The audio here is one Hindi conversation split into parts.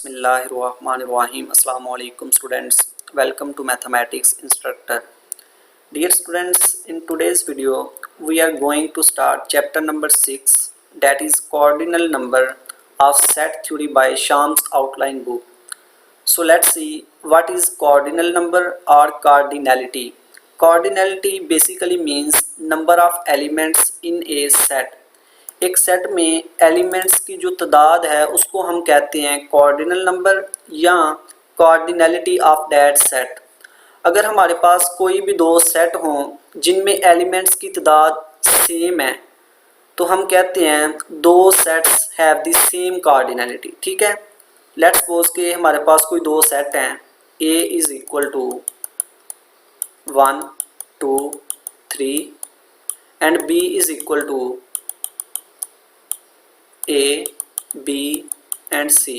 Bismillahirrahmanirrahim. Assalamu alaikum students. Welcome to mathematics instructor. Dear students, in today's video we are going to start chapter number 6, that is cardinal number of set theory by Sham's outline book. So let's see what is cardinal number or cardinality. Cardinality basically means number of elements in a set. एक सेट में एलिमेंट्स की जो तादाद है उसको हम कहते हैं कॉर्डिनल नंबर या कॉर्डिनलिटी ऑफ दैट सेट। अगर हमारे पास कोई भी दो सेट हों जिनमें एलिमेंट्स की तादाद सेम है तो हम कहते हैं दो sets have the same cardinality. ठीक है, लेट्स सपोज के हमारे पास कोई दो सेट हैं, A is equal to 1 2 3 and B is equal to A, B and C।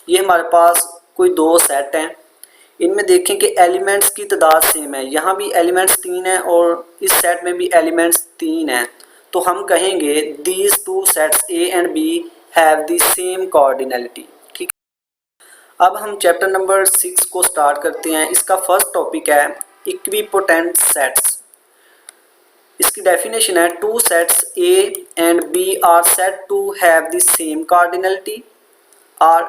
ये हमारे पास कोई दो सेट हैं, इनमें देखें कि एलिमेंट्स की तादाद सेम है। यहाँ भी एलिमेंट्स 3 हैं और इस सेट में भी एलिमेंट्स 3 हैं, तो हम कहेंगे these two sets A and B have the same cardinality. ठीक है, अब हम चैप्टर नंबर 6 को स्टार्ट करते हैं। इसका फर्स्ट टॉपिक है इक्विपोटेंट सेट्स। इसकी डेफिनेशन है two sets A and B are set to have the same cardinality और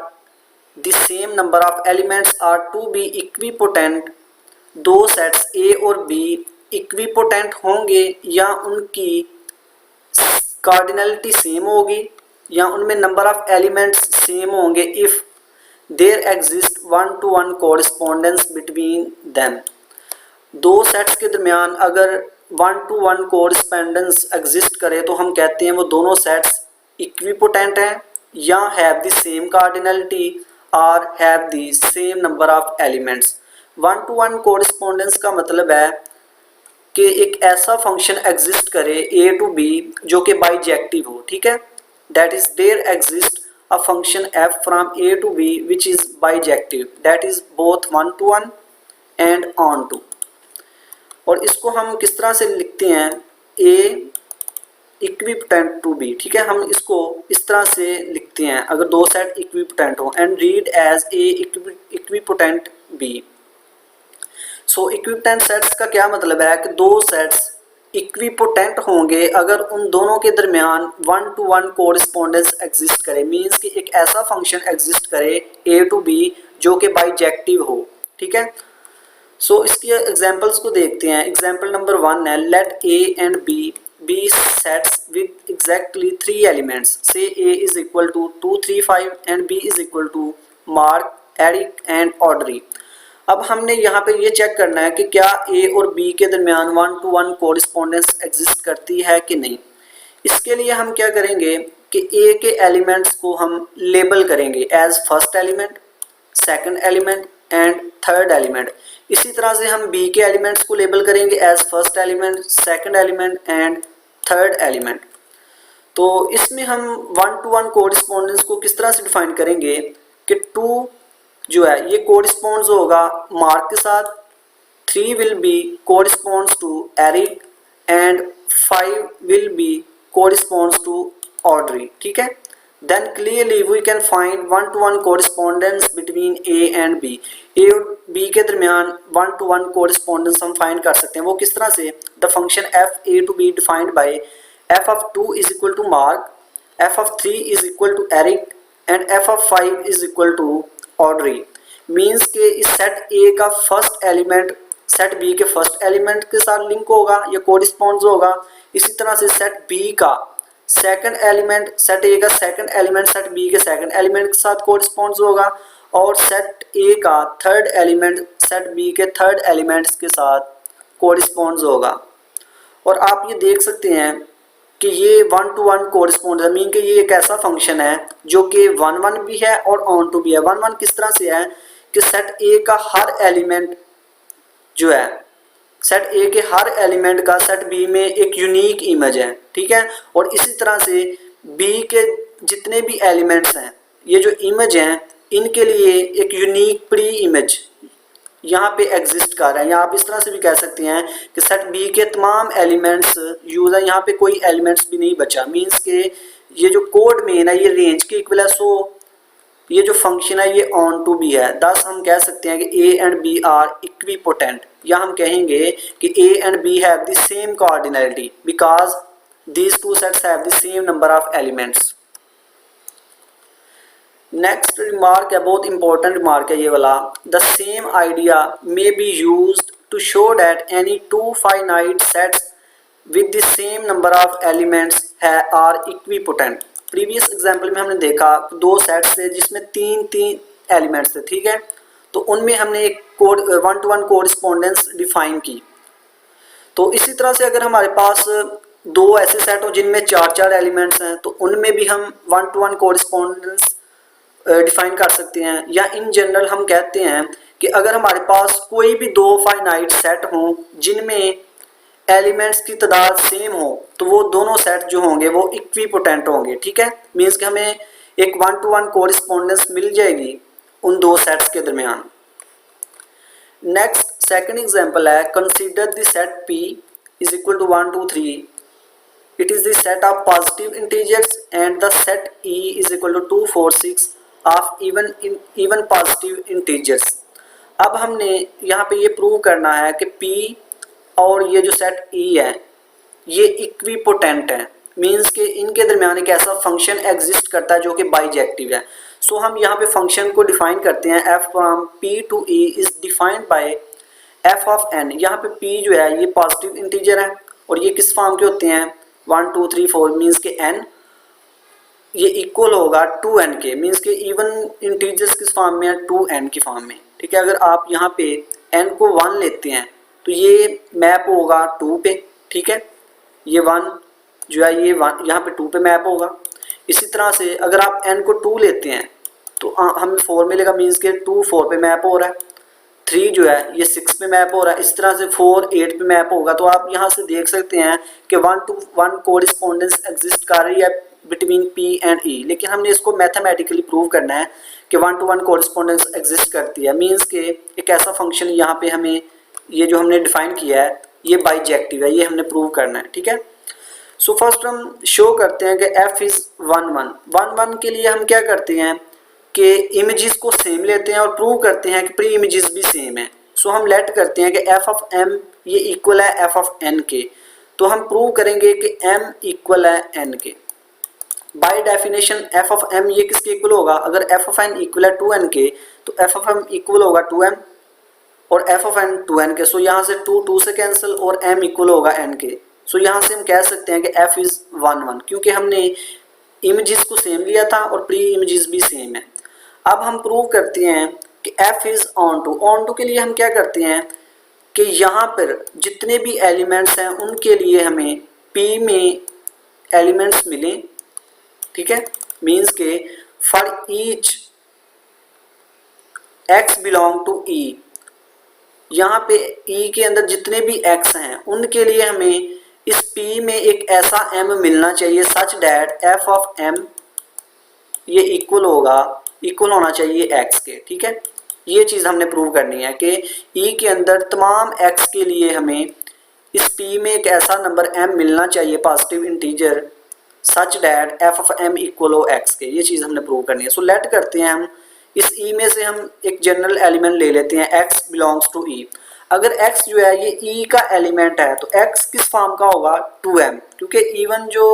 the same number of elements are to be equipotent. दो सेट्स A और B इक्विपोटेंट होंगे या उनकी कॉर्डिनलिटी सेम होगी या उनमें नंबर ऑफ एलिमेंट्स सेम होंगे if there exist 1-to-1 correspondence between them. दो सेट्स के दरमियान अगर 1-to-1 कोरिस्पोंडेंस एग्जिस्ट करे तो हम कहते हैं वो दोनों सेट्स इक्विपोटेंट हैं या हैव द सेम कॉर्डिनलिटी और have the same number of elements. 1-to-1 कोरिस्पोंडेंस का मतलब है कि एक ऐसा फंक्शन एग्जिस्ट करे A to B जो कि बाइजेक्टिव हो। ठीक है, that is there exist a function f from A to B which is bijective, that is both 1-to-1 and onto. और इसको हम किस तरह से लिखते हैं, A इक्विपोटेंट टू B। ठीक है, हम इसको इस तरह से लिखते हैं अगर दो सेट इक्विपोटेंट हो, and read as A equipotent B। So equipotent sets का क्या मतलब है कि दो सेट्स इक्विपोटेंट होंगे अगर उन दोनों के दरमियान 1-to-1 कोरिस्पोंडेंस एग्जिस्ट करे, मींस कि एक ऐसा फंक्शन एग्जिस्ट करे A to B जो कि बाइजेक्टिव हो। ठीक है, सो इसकी एग्जांपल्स को देखते हैं। एग्जांपल नंबर 1 है, let A and B be sets with exactly 3 elements. Say A is equal to 2 3 5 and B is equal to Mark, Eric and Audrey. अब हमने यहाँ पे ये चेक करना है कि क्या A और B के दरमियान 1-to-1 कोरिस्पोंडेंस एग्जिस्ट करती है कि नहीं। इसके लिए हम क्या करेंगे कि A के एलिमेंट्स को हम लेबल करेंगे as first element, second element and third element. इसी तरह से हम B के एलिमेंट्स को लेबल करेंगे as first element, second element and third element. तो इसमें हम 1-to-1 कोरिस्पोंडेंस को किस तरह से डिफाइन करेंगे कि 2 जो है ये कोरिस्पोंड्स होगा मार्क के साथ, 3 will be corresponds to Eric and 5 will be corresponds to Audrey. ठीक है, then clearly we can find 1-to-1 correspondence between A and B। A और B के दरमियान 1-to-1 correspondence हम फाइंड कर सकते हैं। वो किस तरह से, the function f A to B defined by f of 2 is equal to Mark, f of 3 is equal to Eric and f of 5 is equal to Audrey। Means के इस सेट A का फर्स्ट एलिमेंट सेट B के फर्स्ट एलिमेंट के साथ लिंक होगा या कोरिस्पोंड्स होगा। इसी तरह से सेट B का सेकंड एलिमेंट सेट A का सेकंड एलिमेंट सेट B के सेकंड एलिमेंट के साथ कोरिस्पोंड्स होगा और सेट A का थर्ड एलिमेंट सेट B के थर्ड एलिमेंट्स के साथ कोरिस्पोंड्स होगा। और आप ये देख सकते हैं कि ये 1-to-1 कोरिस्पोंड है, मीन कि ये एक ऐसा फंक्शन है जो कि 1-1 भी है और ऑन टू भी है। 1-1 किस तरह से है कि सेट A का हर एलिमेंट जो है सेट A के हर एलिमेंट का सेट B में एक यूनिक इमेज है। ठीक है, और इसी तरह से B के जितने भी एलिमेंट्स हैं ये जो इमेज हैं इनके लिए एक यूनिक प्री इमेज यहाँ पे एग्जिस्ट कर रहा है। या आप इस तरह से भी कह सकते हैं कि सेट B के तमाम एलिमेंट्स यूज है, यहाँ पे कोई एलिमेंट्स भी नहीं बचा। मींस के ये जो कोड मेन है ये रेंज के इक्वल है। सो ये जो फंक्शन है ये ऑन टू बी है, दस हम कह सकते हैं कि A and B are equipotent, या हम कहेंगे कि A and B have the same cardinality because these two sets have the same number of elements. Next remark है, बहुत इंपॉर्टेंट रिमार्क है ये वाला, the same idea may be used to show that any two finite sets with the same number of elements है आर इक्विपोटेंट। प्रीवियस एग्जाम्पल में हमने देखा दो सेट्स थे जिसमें तीन तीन एलिमेंट्स थे, ठीक है, तो उनमें हमने एक code one to one correspondence define की। तो इसी तरह से अगर हमारे पास दो ऐसे सेट हो जिनमें चार चार एलिमेंट्स हैं तो उनमें भी हम one to one correspondence define कर सकते हैं। या इन जनरल हम कहते हैं कि अगर हमारे पास कोई भी दो फाइनाइट सेट हों जिनमें एलिमेंट्स की तादाद सेम हो तो वो दोनों सेट जो होंगे वो इक्विपोटेंट होंगे, ठीक है, मीन्स कि हमें एक वन टू वन कोरिस्पोंडेंस मिल जाएगी उन दो सेट्स के दरमियान। नेक्स्ट सेकंड एग्जांपल है, consider the set P is equal to 1 2 3, it is the set of positive integers and the set E is equal to 2 4 6 of even positive integers. अब हमने यहाँ पे ये प्रूव करना है कि P और ये जो सेट E है ये इक्विपोटेंट है, मीन्स कि इनके दरमियान एक ऐसा फंक्शन एग्जिस्ट करता है जो कि बाइजेक्टिव है। सो हम यहाँ पे फंक्शन को डिफाइन करते हैं, f from P to E is defined by f of n। यहाँ पे P जो है ये पॉजिटिव इंटीजर है और ये किस फॉर्म के होते हैं 1 2 3 4, मीन्स के n ये इक्वल होगा 2n के, मीन्स के इवन इंटीजर्स किस फॉर्म में है 2n की फॉर्म में, ठीक है। अगर आप यहाँ पे n को 1 लेते हैं तो ये मैप होगा 2 पे, ठीक है, ये 1 जो है ये 1 यहाँ पे 2 पे मैप होगा। इसी तरह से अगर आप n को 2 लेते हैं तो हमें 4 मिलेगा, मीन्स के 2 4 पे मैप हो रहा है, 3 जो है ये 6 पे मैप हो रहा है, इस तरह से 4 8 पे मैप होगा। तो आप यहाँ से देख सकते हैं कि 1 to 1 कोरिस्पोंडेंस एग्जिस्ट कर रही है बिटवीन P एंड E, लेकिन हमने इसको मैथमेटिकली प्रूव करना है कि 1 to 1 कोरिस्पोंडेंस एग्जिस्ट करती है, मीन्स के एक ऐसा फंक्शन यहाँ पे हमें ये जो हमने डिफाइन किया है ये बाइजेक्टिव है, ये हमने प्रूव करना है, ठीक है। सो फर्स्ट हम शो करते हैं कि f इज 1 1 1 1 के लिए हम क्या करते हैं कि इमेजेस को सेम लेते हैं और प्रूव करते हैं कि प्री इमेजेस भी सेम है। सो हम लेट करते हैं कि f ऑफ m ये इक्वल है f ऑफ n के, तो हम प्रूव करेंगे कि m इक्वल है n के। By definition f of m ये किसके इक्वल होगा, अगर f ऑफ n इक्वल है 2n के तो f ऑफ m इक्वल होगा 2m और f ऑफ n 2n के। सो यहाँ से 2 2 से कैंसिल और m इक्वल होगा n के। सो यहाँ से हम कह सकते हैं कि f इज 1 1 क्योंकि हमने इमेजेस को सेम लिया था और प्री इमेजेस भी सेम है। अब हम प्रूव करते हैं कि f इज ऑन टू के लिए हम क्या करते हैं कि यहाँ पर जितने भी एलिमेंट्स हैं उनके लिए हमें P में एलिमेंट्स मिलें, ठीक है, मीन्स के for each x belong to E, यहाँ पे E के अंदर जितने भी x हैं उनके लिए हमें इस P में एक ऐसा m मिलना चाहिए सच डैट f ऑफ m ये इक्वल होना चाहिए x के, ठीक है। ये चीज़ हमने प्रूव करनी है कि E के अंदर तमाम x के लिए हमें इस P में एक ऐसा नंबर m मिलना चाहिए positive integer such that f of m equal हो x के, ये चीज़ हमने प्रूव करनी है। सो लेट करते हैं हम इस E में से हम एक जनरल एलिमेंट ले लेते हैं x बिलोंग्स टू E। अगर x जो है ये E का एलिमेंट है तो x किस फॉर्म का होगा 2m, क्योंकि इवन जो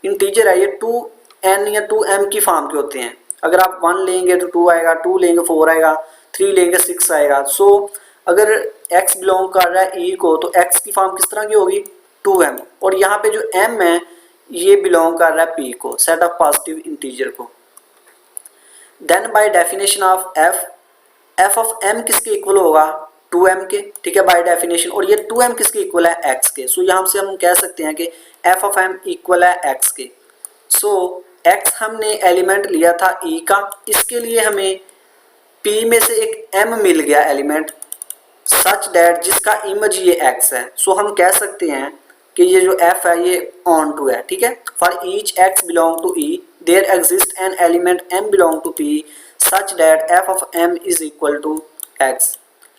इंटीजर है ये 2n या 2m की फॉर्म के होते हैं। अगर आप 1 लेंगे तो 2 आएगा, 2 लेंगे 4 आएगा, 3 लेंगे 6 आएगा। सो अगर x बिलोंग कर रहा है E को तो x की फॉर्म किस तरह की होगी 2m, और यहाँ पे जो m है ये बिलोंग कर रहा है P को, सेट ऑफ पॉजिटिव इंटीजर को। Then by definition of f of m किसके इक्वल होगा 2m के, ठीक है, बाय डेफिनेशन, और ये 2m किसके इक्वल है x के। सो यहाँ से हम कह सकते हैं कि f ऑफ m इक्वल है x के। सो x हमने एलिमेंट लिया था E का, इसके लिए हमें P में से एक m मिल गया एलिमेंट सच डैट जिसका इमेज ये x है। सो हम कह सकते हैं कि ये जो f है ये ऑन टू है, ठीक है। For each x belong to E there exist an element m belong to P such that f of m is equal to x,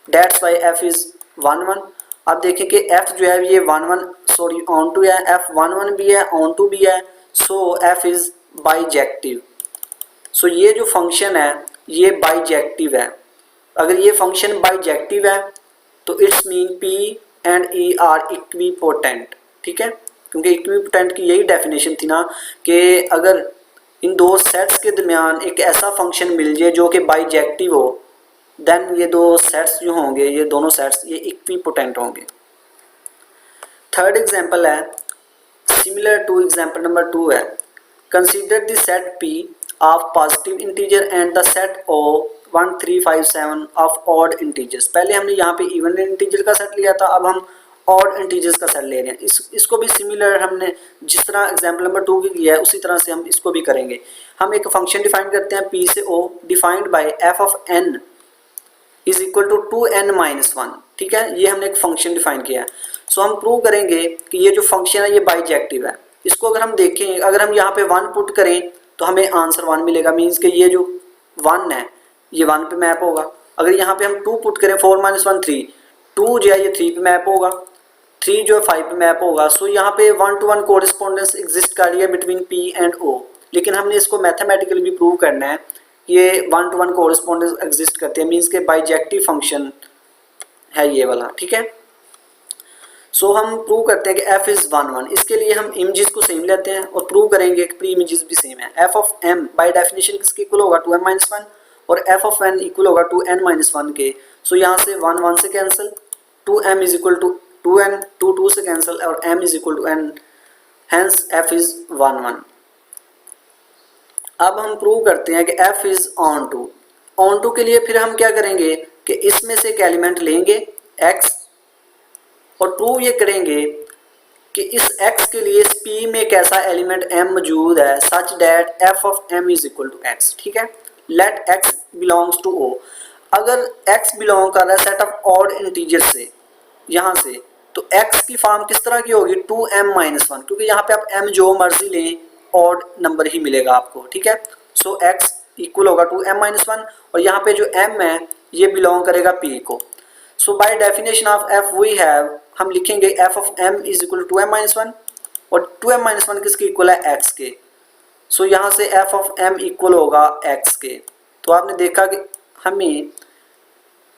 that's why f is 1 1। अब देखें कि f जो है ये 1 1 सॉरी ऑन टू है, f 1 1 भी है ऑन टू भी है, सो f इज बाइजेक्टिव। सो ये जो फंक्शन है ये बाइजेक्टिव है। अगर ये फंक्शन बाइजेक्टिव है तो it's mean P and E are equipotent, ठीक है, क्योंकि इक्विपोटेंट की यही डेफिनेशन थी ना कि अगर इन दो सेट्स के दरमियान एक ऐसा फंक्शन मिल जाए जो कि बाइजेक्टिव हो, देन ये दो सेट्स जो होंगे, ये दोनों सेट्स ये इक्विपोटेंट होंगे। थर्ड एग्जांपल है सिमिलर टू एग्जांपल नंबर 2 है, consider the set P of positive integer and the set O 1 3 5 7 of odd integers. पहले हमने यहाँ पे इवन इंटीजर का सेट लिया था, अब हम ऑड इंटीजर्स का सेट ले रहे हैं। इसको भी सिमिलर हमने जिस तरह एग्जांपल नंबर 2 की किया है उसी तरह से हम इसको भी करेंगे। हम एक फंक्शन डिफाइन करते हैं P से O defined by f of n is equal to 2n-1, ठीक है, ये हमने एक फंक्शन डिफाइन किया है। सो हम प्रूव करेंगे कि ये जो फंक्शन है ये बाइजेक्टिव है। इसको अगर हम देखें, अगर हम यहाँ पे 1 पुट करें तो हमें आंसर 1 मिलेगा, मीन्स कि ये जो 1 है ये 1 पे मैप होगा। अगर यहाँ पे हम 2 पुट करें 4 - 1 3, 2 जो है ये 3 पे मैप होगा, 3 जो है 5 पे मैप होगा। सो यहाँ पे 1-to-1 कोरिस्पोंडेंस एग्जिस्ट कर रही है बिटवीन P एंड O, लेकिन हमने इसको मैथमेटिकली भी प्रूव करना है, ये 1-to-1 कोरिस्पोंडेंस एग्जिस्ट करते हैं, मीन्स के बाइजेक्टिव फंक्शन है ये वाला, ठीक है। सो हम प्रूव करते हैं कि f इज़ 1 1। इसके लिए हम इमेजेस को सेम लेते हैं और प्रूव करेंगे कि प्री इमेजेस भी सेम है। f of m by definition किसके इक्वल होगा 2m-1 और f ऑफ n इक्वल होगा 2n-1 के। सो यहाँ से 1 1 से cancel, 2m is equal to 2n, 2 2 से कैंसिल और m is equal to n, hence f is 1 1। अब हम प्रूव करते हैं कि f इज ऑन टू के लिए फिर हम क्या करेंगे कि इसमें से एक एलिमेंट लेंगे x और प्रूव ये करेंगे कि इस x के लिए इस P में एक ऐसा एलिमेंट m मौजूद है such that f of m is equal to x, ठीक है। Let x belongs to O। अगर x बिलोंग कर रहा है सेट ऑफ ऑड इंटीजर से यहाँ से, तो x की फॉर्म किस तरह की होगी 2m-1, क्योंकि यहाँ पे आप m जो मर्जी लें ऑड नंबर ही मिलेगा आपको, ठीक है। सो x इक्वल होगा 2m-1 और यहाँ पे जो m है ये बिलोंग करेगा P को। So by definition of f we have, हम लिखेंगे f of m is equal to 2m-1 और 2m-1 किसके इक्वल है x के। सो यहाँ से f ऑफ m इक्वल होगा x के। तो आपने देखा कि हमें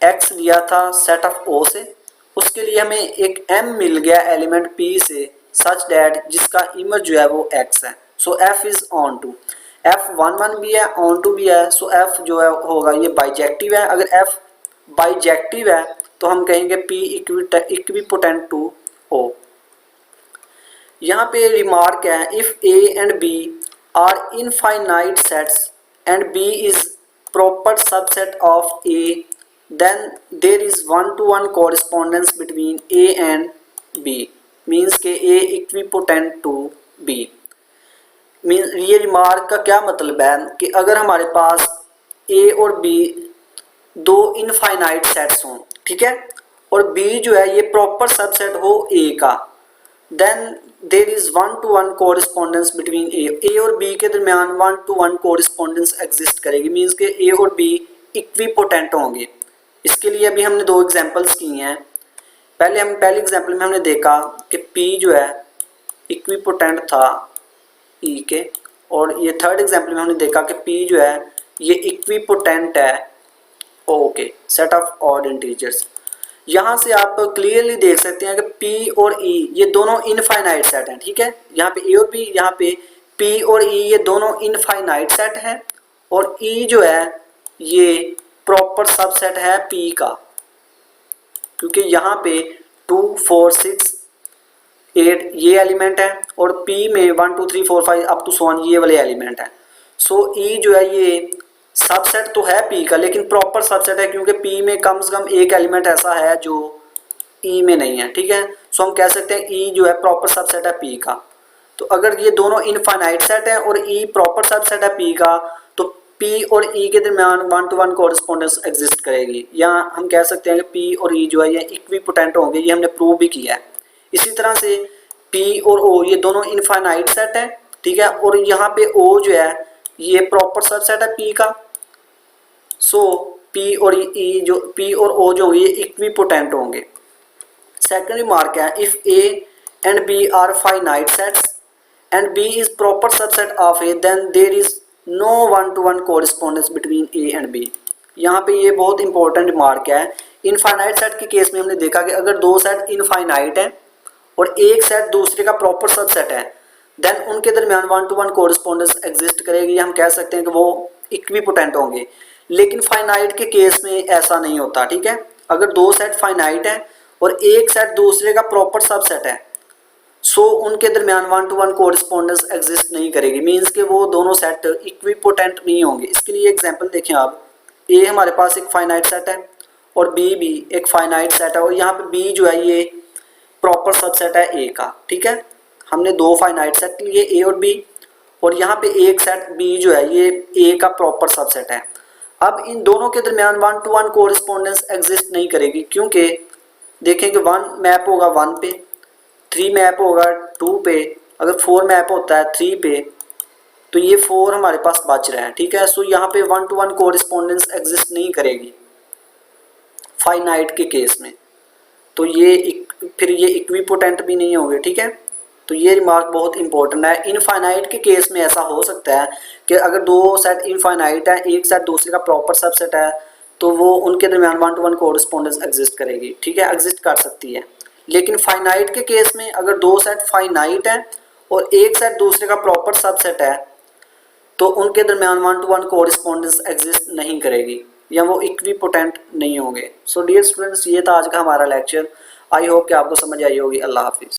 x लिया था सेट ऑफ O से, उसके लिए हमें एक m मिल गया एलिमेंट P से सच दैट जिसका इमेज जो है वो x है। So f is onto, f 1 1 भी है ऑन टू भी है। सो f जो है होगा ये बाइजेक्टिव है। अगर f बाइजेक्टिव है तो हम कहेंगे P इक्विपोटेंट टू O। यहाँ पे रिमार्क है, if A and B are infinite sets and B is proper subset of A, then there is 1-to-1 correspondence between A and B, means के A equipotent to B। Mean ये रिमार्क का क्या मतलब है कि अगर हमारे पास A और B दो इनफाइनाइट सेट्स हों, ठीक है, और B जो है ये प्रॉपर सबसेट हो A का, then there is 1-to-1 correspondence between A और B के दरमियान 1-to-1 कोरिस्पोंडेंस एग्जिस्ट करेगी, मीन्स के A और B इक्विपोटेंट होंगे। इसके लिए अभी हमने 2 एग्जांपल्स किए हैं। पहले एग्जांपल में हमने देखा कि P जो है इक्विपोटेंट था E के, और ये थर्ड एग्जांपल में हमने देखा कि P जो है ये इक्विपोटेंट है O के, सेट ऑफ ऑड इंटीजर्स। यहाँ से आप क्लियरली देख सकते हैं कि P और E ये दोनों इनफाइनाइट सेट हैं, ठीक है। यहाँ पे A और B, यहाँ पे P और E ये दोनों इनफाइनाइट सेट हैं और E जो है ये प्रॉपर सबसेट है P का, क्योंकि यहाँ पे 2 4 6 8 ये एलिमेंट है और P में 1 2 3 4 5 अप टू सो ऑन ये वाले एलिमेंट है। सो E जो है ये सबसेट तो है P का, लेकिन प्रॉपर सबसेट है क्योंकि P में कम से कम एक एलिमेंट ऐसा है जो E में नहीं है, ठीक है। सो हम कह सकते हैं E जो है प्रॉपर सबसेट है P का। तो अगर ये दोनों इनफाइनाइट सेट है और E प्रॉपर सबसेट है P का, तो P और E के दरमियान 1-to-1 कोरिस्पोंडेंस एग्जिस्ट करेगी, या हम कह सकते हैं कि P और E जो है ये इक्विपोटेंट होंगे, ये हमने प्रूव भी किया है। इसी तरह से P और O ये दोनों इनफाइनाइट सेट है, ठीक है, और यहाँ पे O जो है ये प्रॉपर सबसेट है P का। सो P और O जो होंगे ये इक्विपोटेंट होंगे। सेकंड रिमार्क है, if A and B are finite sets and B is proper subset of A, then there is no one to one correspondence between A and B. यहाँ पे ये बहुत इंपॉर्टेंट रिमार्क है। इनफाइनाइट सेट के केस में हमने देखा कि अगर दो सेट इनफाइनाइट है और एक सेट दूसरे का प्रॉपर सबसेट है, देन उनके दरमियान वन टू वन कोरिस्पोंडेंस एग्जिस्ट करेगी। हम कह सकते हैं कि वो इक्विपोटेंट होंगे। लेकिन फाइनाइट के केस में ऐसा नहीं होता, ठीक है। अगर दो सेट फाइनाइट है और एक सेट दूसरे का प्रॉपर सबसेट है, सो उनके दरमियान वन टू वन कोरिस्पोंडेंस एग्जिस्ट नहीं करेगी। मींस कि वो दोनों सेट इक्विपोटेंट नहीं होंगे। इसके लिए एग्जांपल देखें आप, ए हमारे पास एक फाइनाइट सेट है और बी भी एक फाइनाइट सेट है, और यहाँ पे बी जो है ये प्रॉपर सबसेट है ए का, ठीक है। हमने दो फाइनाइट सेट लिए ए और बी, और यहाँ पे एक सेट बी जो है ये ए का प्रॉपर सबसेट है। अब इन दोनों के दरमियान वन टू वन कोरिस्पोंडेंस एग्जिस्ट नहीं करेगी, क्योंकि देखें कि 1 मैप होगा 1 पे, 3 मैप होगा 2 पे, अगर 4 मैप होता है 3 पे, तो ये 4 हमारे पास बच रहे हैं, ठीक है। सो यहाँ पे वन टू वन कोरिस्पोंडेंस एग्जिस्ट नहीं करेगी फाइनाइट के केस में, तो ये फिर ये इक्विपोटेंट भी नहीं होंगे, ठीक है। तो ये रिमार्क बहुत इंपॉर्टेंट है। इनफाइनाइट के केस में ऐसा हो सकता है कि अगर दो सेट इनफाइनाइट है, एक सेट दूसरे का प्रॉपर सबसेट है, तो वो उनके दरमियान वन टू वन कोरिस्पोंडेंस एग्जिस्ट करेगी, ठीक है, एग्जिस्ट कर सकती है। लेकिन फाइनाइट के केस में अगर दो सेट फाइनाइट है और एक सेट दूसरे का प्रॉपर सबसेट है, तो उनके दरमियान वन टू वन कोरिस्पोंडेंस एग्जिस्ट नहीं करेगी, या वो इक्विपोटेंट नहीं होंगे। सो डियर स्टूडेंट्स, ये था आज का हमारा लेक्चर। आई होप कि आपको समझ आई होगी। अल्लाह हाफिज़।